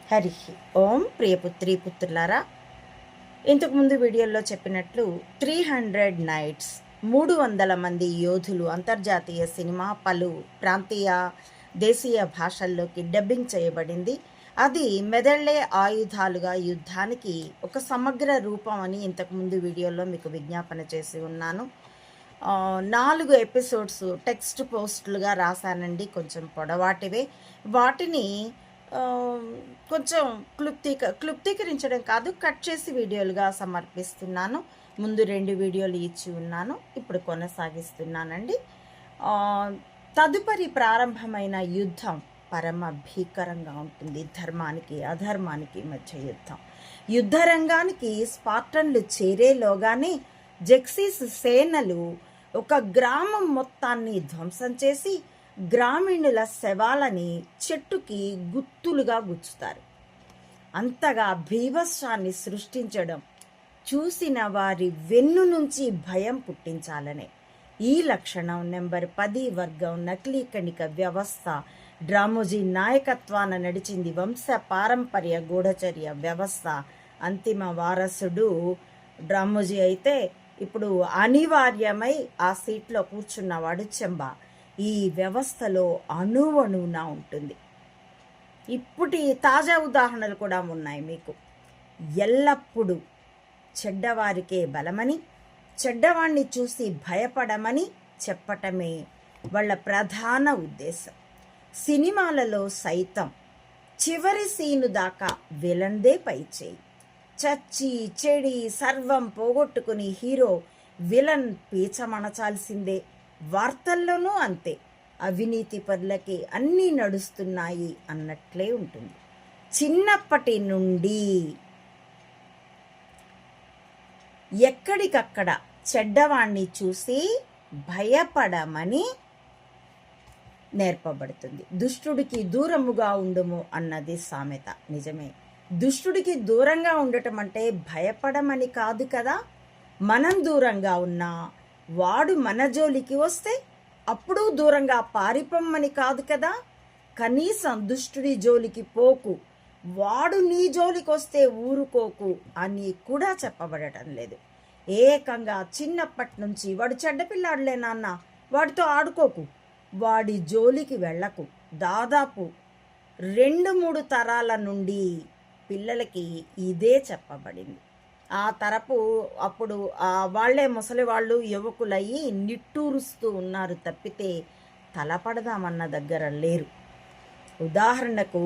హరి ఓం ప్రియపుత్రి పుత్రులారా, ఇంతకుముందు వీడియోలో చెప్పినట్లు 300 నైట్స్ 300 మంది యోధులు అంతర్జాతీయ సినిమా పలు ప్రాంతీయ దేశీయ భాషల్లోకి డబ్బింగ్ చేయబడింది. అది మెదళ్లే ఆయుధాలుగా యుద్ధానికి ఒక సమగ్ర రూపం అని ఇంతకుముందు వీడియోలో మీకు విజ్ఞాపన చేసి ఉన్నాను. 4 ఎపిసోడ్స్ టెక్స్ట్ పోస్టులుగా రాశానండి, కొంచెం పొడవాటివే. వాటిని కొంచెం క్లుప్తీకరించడం కాదు, కట్ చేసి వీడియోలుగా సమర్పిస్తున్నాను. ముందు 2 వీడియోలు ఇచ్చి ఉన్నాను, ఇప్పుడు కొనసాగిస్తున్నానండి. తదుపరి ప్రారంభమైన యుద్ధం పరమ భీకరంగా ఉంటుంది. ధర్మానికి అధర్మానికి మధ్య యుద్ధం. యుద్ధరంగానికి స్పార్టన్లు చేరేలోగానే జెక్సీస్ సేనలు ఒక గ్రామం మొత్తాన్ని ధ్వంసం చేసి గ్రామీణుల శవాలని చెట్టుకి గుత్తులుగా గుచ్చుతారు. అంతగా భీభత్సాన్ని సృష్టించడం చూసిన వారి వెన్ను నుంచి భయం పుట్టించాలనే ఈ లక్షణం నెంబర్ 10 వర్గం నకిలీ కణిక వ్యవస్థ డ్రామోజీ నాయకత్వాన నడిచింది. వంశ పారంపర్య గూఢచర్య వ్యవస్థ అంతిమ వారసుడు డ్రామోజీ అయితే ఇప్పుడు అనివార్యమై ఆ సీట్లో కూర్చున్నవాడు చెంబా. ఈ వ్యవస్థలో అణువణువున ఉంటుంది. ఇప్పటి తాజా ఉదాహరణలు కూడా ఉన్నాయి మీకు. ఎల్లప్పుడూ చెడ్డవారికే బలమని, చెడ్డవాణ్ణి చూసి భయపడమని చెప్పటమే వాళ్ళ ప్రధాన ఉద్దేశం. సినిమాలలో సైతం చివరి సీను దాకా విలన్దే పైచేయి. చచ్చి చెడి సర్వం పోగొట్టుకుని హీరో విలన్ పీచమణచాల్సిందే. వార్తల్లోనూ అంతే. అవినీతి పరులకి అన్నీ నడుస్తున్నాయి అన్నట్లే ఉంటుంది. చిన్నప్పటి నుండి ఎక్కడికక్కడ చెడ్డవాణ్ణి చూసి భయపడమని నేర్పబడుతుంది. దుష్టుడికి దూరముగా ఉండుము అన్నది సామెత. నిజమే, దుష్టుడికి దూరంగా ఉండటం అంటే భయపడమని కాదు కదా. మనం దూరంగా ఉన్నా వాడు మన జోలికి వస్తే అప్పుడు దూరంగా పారిపోమ్మని కాదు కదా. కనీసం దుష్టుడి జోలికి పోకు, వాడు నీ జోలికి వస్తే ఊరుకోకు అని కూడా చెప్పబడటం లేదు. ఏకంగా చిన్నప్పటి నుంచి వాడు చెడ్డపిల్లాడులే నాన్న, వాడితో ఆడుకోకు, వాడి జోలికి వెళ్ళకు. దాదాపు 2-3 తరాల నుండి పిల్లలకి ఇదే చెప్పబడింది. ఆ తరపు అప్పుడు వాళ్లే ముసలి వాళ్ళు యువకులయ్యి నిట్టూరుస్తూ ఉన్నారు తప్పితే తలపడదామన్న దగ్గర లేరు. ఉదాహరణకు